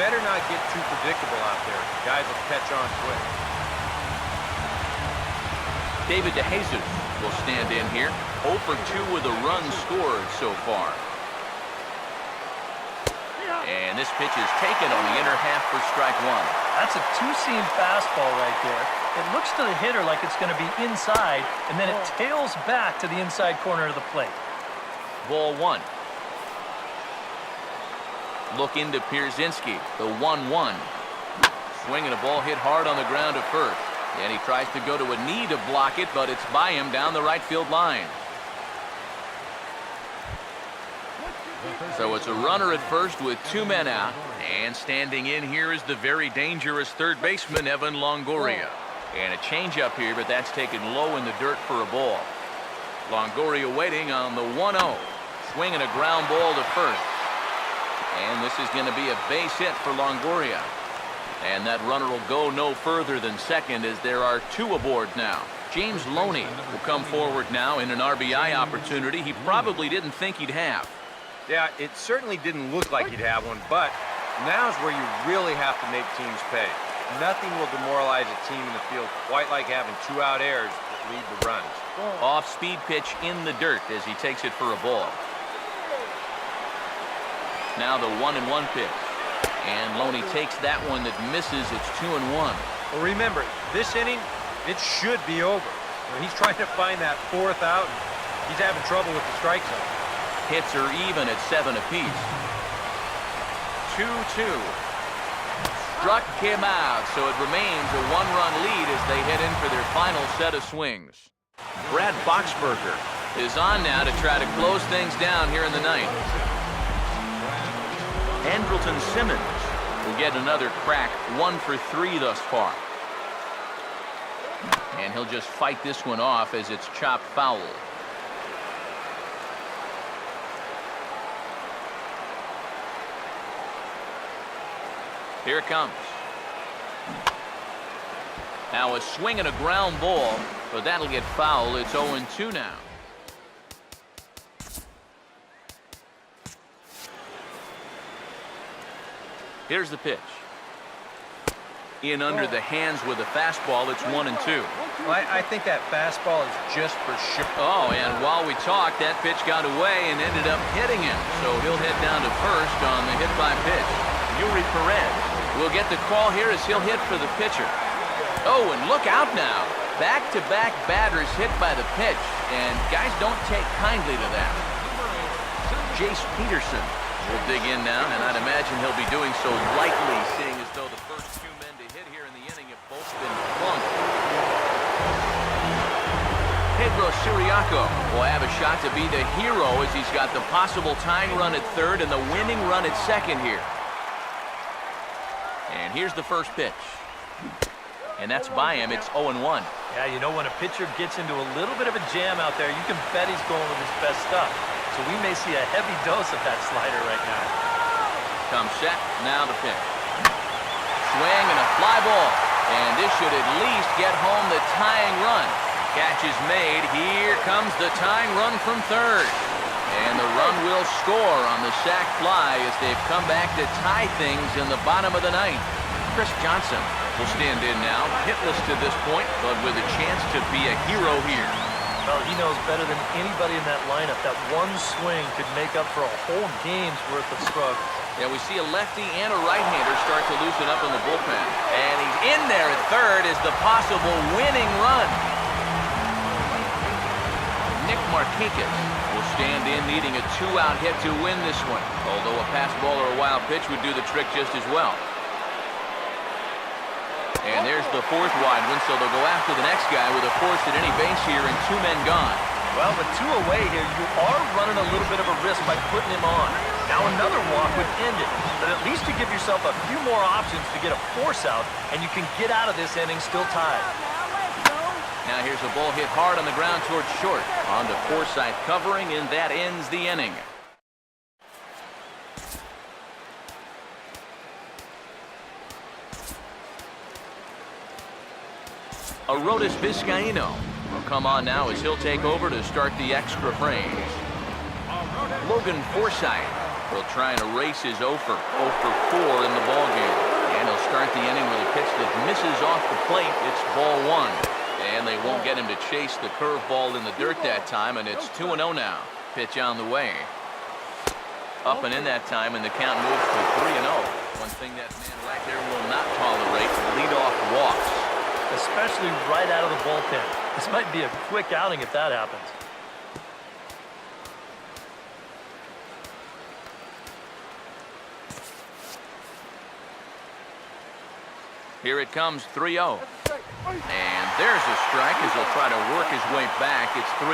better not get too predictable out there. Guys will catch on quick. David DeJesus will stand in here. 0 for 2 with a run scored so far. And this pitch is taken on the inner half for strike one. That's a two-seam fastball right there. It looks to the hitter like it's going to be inside, and then it tails back to the inside corner of the plate. Ball one. Look into Pierzynski, the 1-1. Swinging a ball hit hard on the ground at first. And he tries to go to a knee to block it, but it's by him down the right field line. So it's a runner at first with 2 men out. And standing in here is the very dangerous third baseman, Evan Longoria. And a changeup here, but that's taken low in the dirt for a ball. Longoria waiting on the 1-0. Swinging a ground ball to first. And this is going to be a base hit for Longoria. And that runner will go no further than second as there are 2 aboard now. James Loney will come forward now in an RBI opportunity he probably didn't think he'd have. Yeah, it certainly didn't look like he'd have one, but now's where you really have to make teams pay. Nothing will demoralize a team in the field quite like having 2 out errors that lead to runs. Off-speed pitch in the dirt as he takes it for a ball. Now the 1-1 pitch. And Loney takes that one that misses. It's 2-1. Well, remember, this inning, it should be over. He's trying to find that 4th out. He's having trouble with the strike zone. Hits are even at 7 apiece. 2-2. Struck him out, so it remains a 1-run lead as they head in for their final set of swings. Brad Boxberger is on now to try to close things down here in the ninth. Andrelton Simmons will get another crack, 1 for 3 thus far. And he'll just fight this one off as it's chopped foul. Here it comes. Now a swing and a ground ball, but that'll get foul. It's 0-2 now. Here's the pitch. In under the hands with a fastball. It's 1-2. Well, I think that fastball is just for sure. Oh, and while we talked, that pitch got away and ended up hitting him. So he'll head down to first on the hit by pitch. Yuri Perez will get the call here as he'll hit for the pitcher. Oh, and look out now. Back-to-back batters hit by the pitch. And guys don't take kindly to that. Jace Peterson will dig in now, and I'd imagine he'll be doing so lightly, seeing as though the first 2 men to hit here in the inning have both been plunked. Pedro Siriaco will have a shot to be the hero as he's got the possible tying run at third and the winning run at second here. And here's the first pitch. And that's by him. It's 0-1. Yeah, you know, when a pitcher gets into a little bit of a jam out there, you can bet he's going with his best stuff. So we may see a heavy dose of that slider right now. Comes set. Now the pitch. Swing and a fly ball. And this should at least get home the tying run. Catch is made. Here comes the tying run from third. And the run will score on the sac fly as they've come back to tie things in the bottom of the ninth. Chris Johnson will stand in now, hitless to this point, but with a chance to be a hero here. Well, he knows better than anybody in that lineup that one swing could make up for a whole game's worth of struggle. Yeah, we see a lefty and a right-hander start to loosen up in the bullpen. And he's in there at third as the possible winning run. Nick Markakis will stand in, needing a 2-out hit to win this one. Although a pass ball or a wild pitch would do the trick just as well. And there's the 4th wide one, so they'll go after the next guy with a force at any base here and 2 men gone. Well, with 2 away here, you are running a little bit of a risk by putting him on. Now another walk would end it, but at least you give yourself a few more options to get a force out, and you can get out of this inning still tied. Now here's a ball hit hard on the ground towards short. On to Forsythe covering, and that ends the inning. Arodys Vizcaíno will come on now as he'll take over to start the extra frames. Logan Forsythe will try and erase his 0 for 4 in the ballgame. And he'll start the inning with a pitch that misses off the plate. It's ball 1. And they won't get him to chase the curveball in the dirt that time, and it's 2-0 now. Pitch on the way. Up and in that time, and the count moves to 3-0. One thing that man right there will not tolerate, leadoff walks. Especially right out of the bullpen. This might be a quick outing if that happens. Here it comes, 3-0. And there's a strike as he'll try to work his way back. It's 3-1.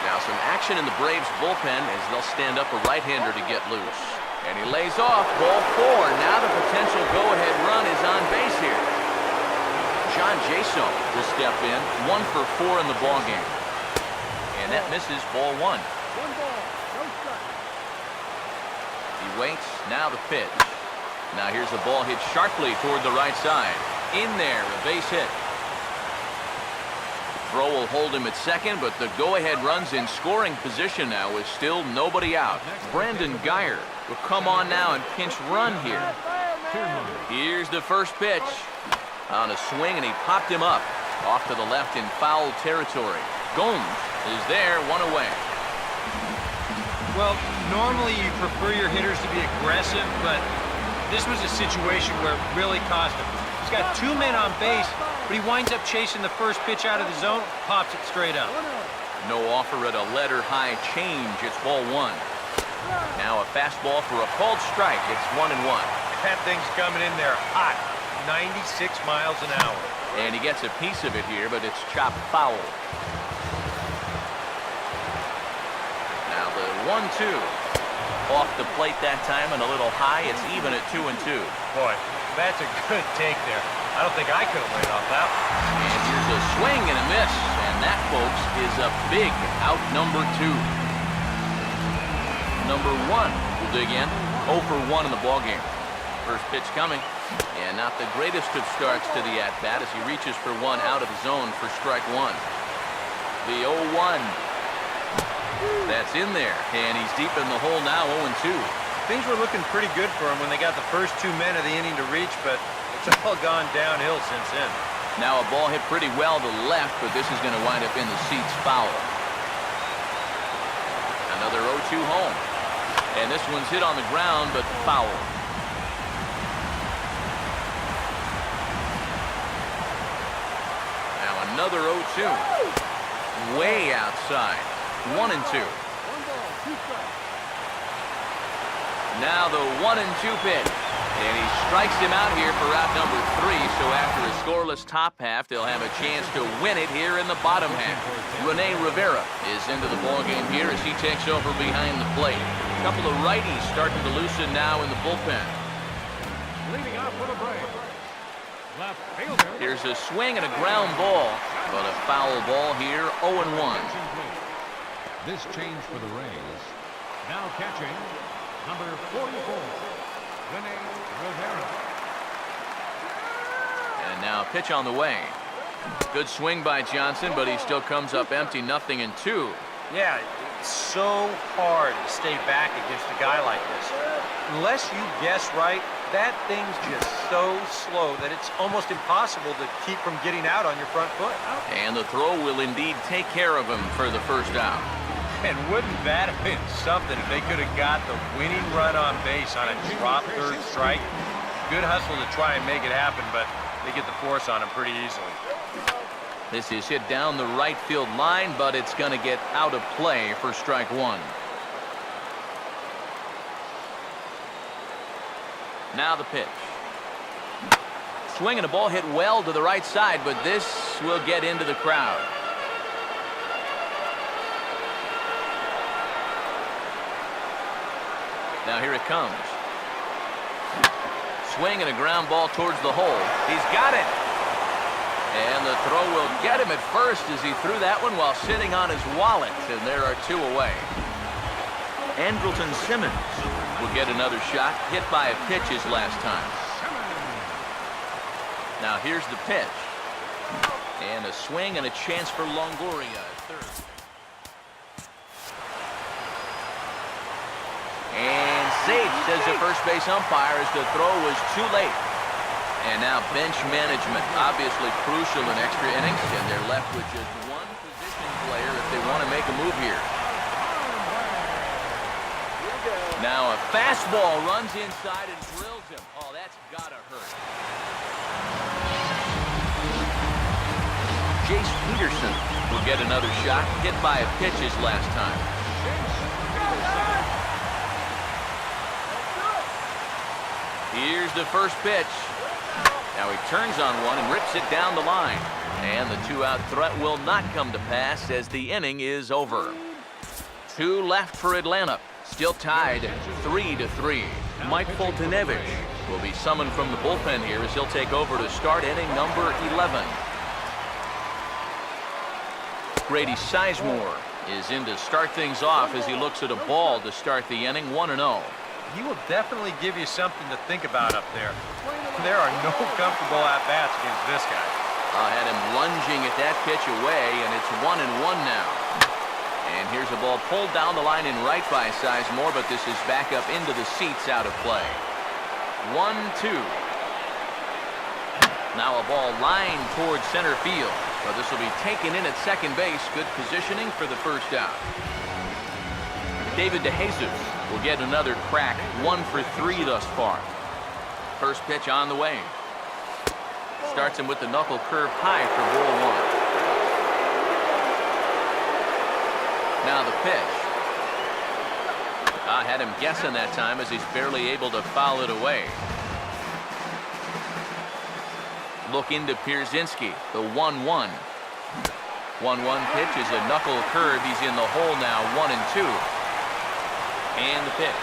Now some action in the Braves bullpen as they'll stand up a right-hander to get loose. And he lays off, ball 4. Now the potential go-ahead run is on base here. John Jason will step in, 1 for 4 in the ballgame. And that misses, ball 1. He waits, now the pitch. Now here's a ball hit sharply toward the right side. In there, a base hit. Throw will hold him at second, but the go-ahead run's in scoring position now with still nobody out. Brandon Geyer will come on now and pinch run here. Here's the first pitch. On a swing, and he popped him up. Off to the left in foul territory. Gomes is there, 1 away. Well, normally you prefer your hitters to be aggressive, but this was a situation where it really cost him. He's got 2 men on base, but he winds up chasing the first pitch out of the zone, pops it straight up. No offer at a letter-high change. It's ball 1. Now a fastball for a called strike. It's 1-1. That thing's coming in there hot, 96 miles an hour. And he gets a piece of it here, but it's chopped foul. Now the 1-2. Off the plate that time and a little high. It's even at 2-2. Boy, that's a good take there. I don't think I could have laid off that one. And here's a swing and a miss. And that, folks, is a big out number 2. Number 1 will dig in. 0 for 1 in the ballgame. First pitch coming. And not the greatest of starts to the at-bat as he reaches for 1 out of the zone for strike 1. The 0-1. That's in there, and he's deep in the hole now, 0-2. Things were looking pretty good for him when they got the first 2 men of the inning to reach, but it's all gone downhill since then. Now a ball hit pretty well to left, but this is going to wind up in the seats foul. Another 0-2 home. And this one's hit on the ground, but foul. Now another 0-2. Way outside. 1-2. Now the 1-2 pitch. And he strikes him out here for out number 3. So after a scoreless top half, they'll have a chance to win it here in the bottom half. Rene Rivera is into the ballgame here as he takes over behind the plate. A couple of righties starting to loosen now in the bullpen. Leading off for the Braves, left fielder. Here's a swing and a ground ball, but a foul ball here, 0-1. This change for the Rays. Now catching, number 44, Rene Rivera. And now a pitch on the way. Good swing by Johnson, but he still comes up empty, 0-2. Yeah, it's so hard to stay back against a guy like this. Unless you guess right, that thing's just so slow that it's almost impossible to keep from getting out on your front foot. And the throw will indeed take care of him for the first out. And wouldn't that have been something if they could have got the winning run on base on a drop third strike? Good hustle to try and make it happen, but they get the force on him pretty easily. This is hit down the right field line, but it's going to get out of play for strike 1. Now the pitch. Swing and a ball hit well to the right side, but this will get into the crowd. Now here it comes. Swing and a ground ball towards the hole. He's got it. And the throw will get him at first as he threw that one while sitting on his wallet. And there are 2 away. Andrelton Simmons will get another shot. Hit by a pitch his last time. Now here's the pitch. And a swing and a chance for Longoria at third. And safe, says the first base umpire, as the throw was too late. And now bench management, obviously crucial in extra innings, and they're left with just one position player if they want to make a move here. Now a fastball runs inside and drills him. Oh, that's gotta hurt. Jace Peterson will get another shot, hit by a pitch his last time. Here's the first pitch. Now he turns on one and rips it down the line. And the two-out threat will not come to pass as the inning is over. 2 left for Atlanta. Still tied 3-3. Mike Foltynewicz will be summoned from the bullpen here as he'll take over to start inning number 11. Grady Sizemore is in to start things off as he looks at a ball to start the inning, 1-0. He will definitely give you something to think about up there. There are no comfortable at-bats against this guy. I had him lunging at that pitch away, and it's 1-1 now. And here's a ball pulled down the line in right by Sizemore, but this is back up into the seats, out of play. 1-2. Now a ball lined towards center field. But this will be taken in at second base. Good positioning for the first out. David DeJesus will get another crack. 1 for 3 thus far. First pitch on the way. Starts him with the knuckle curve high for ball 1. Now the pitch. I had him guessing that time as he's barely able to foul it away. Look into Pierzynski, the 1-1. 1-1 pitch is a knuckle curve. He's in the hole now, 1-2. And the pitch.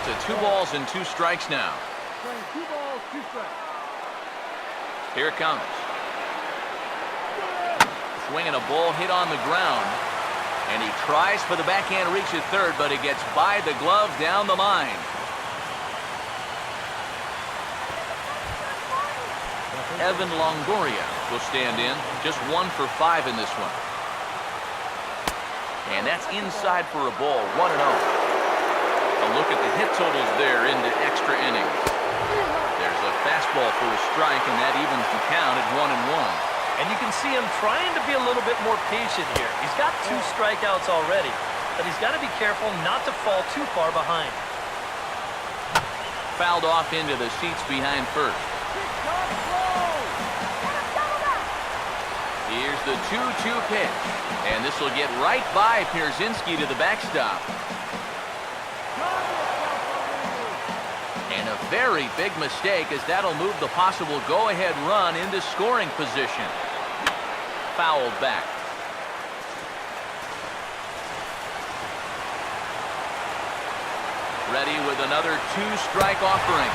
To 2 balls and 2 strikes now. 2 balls, 2 strikes. Here it comes. Swinging a ball hit on the ground. And he tries for the backhand reach at third, but it gets by the glove down the line. Evan Longoria will stand in. Just 1 for 5 in this one. And that's inside for a ball, 1-0. A look at the hit totals there into extra innings. There's a fastball for a strike, and that evens the count at 1-1. And you can see him trying to be a little bit more patient here. He's got 2 strikeouts already, but he's got to be careful not to fall too far behind. Fouled off into the seats behind first. Here's the 2-2 pitch. And this will get right by Pierzynski to the backstop. And a very big mistake, as that'll move the possible go-ahead run into scoring position. Fouled back. Ready with another 2-strike offering.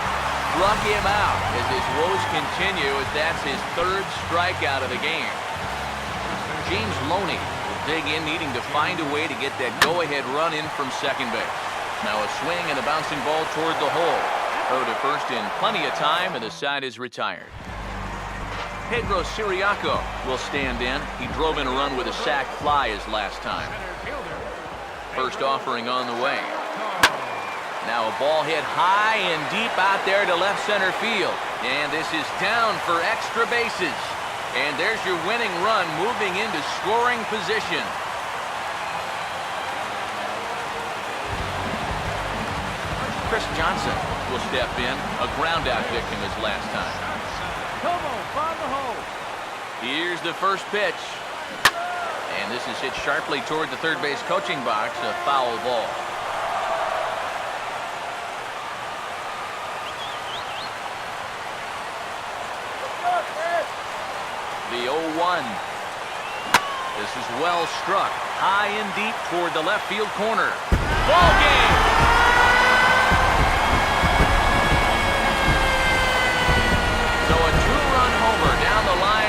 Struck him out as his woes continue, as that's his 3rd strikeout of the game. James Loney will dig in, needing to find a way to get that go-ahead run in from second base. Now a swing and a bouncing ball toward the hole. Throw to first in plenty of time, and the side is retired. Pedro Siriaco will stand in. He drove in a run with a sac fly his last time. First offering on the way. Now a ball hit high and deep out there to left center field. And this is down for extra bases. And there's your winning run, moving into scoring position. Chris Johnson will step in, a ground-out victim his last time. Come on, find the hole. Here's the first pitch. And this is hit sharply toward the third base coaching box, a foul ball. The 0-1. This is well struck, high and deep toward the left field corner. Ball game! So a 2-run homer down the line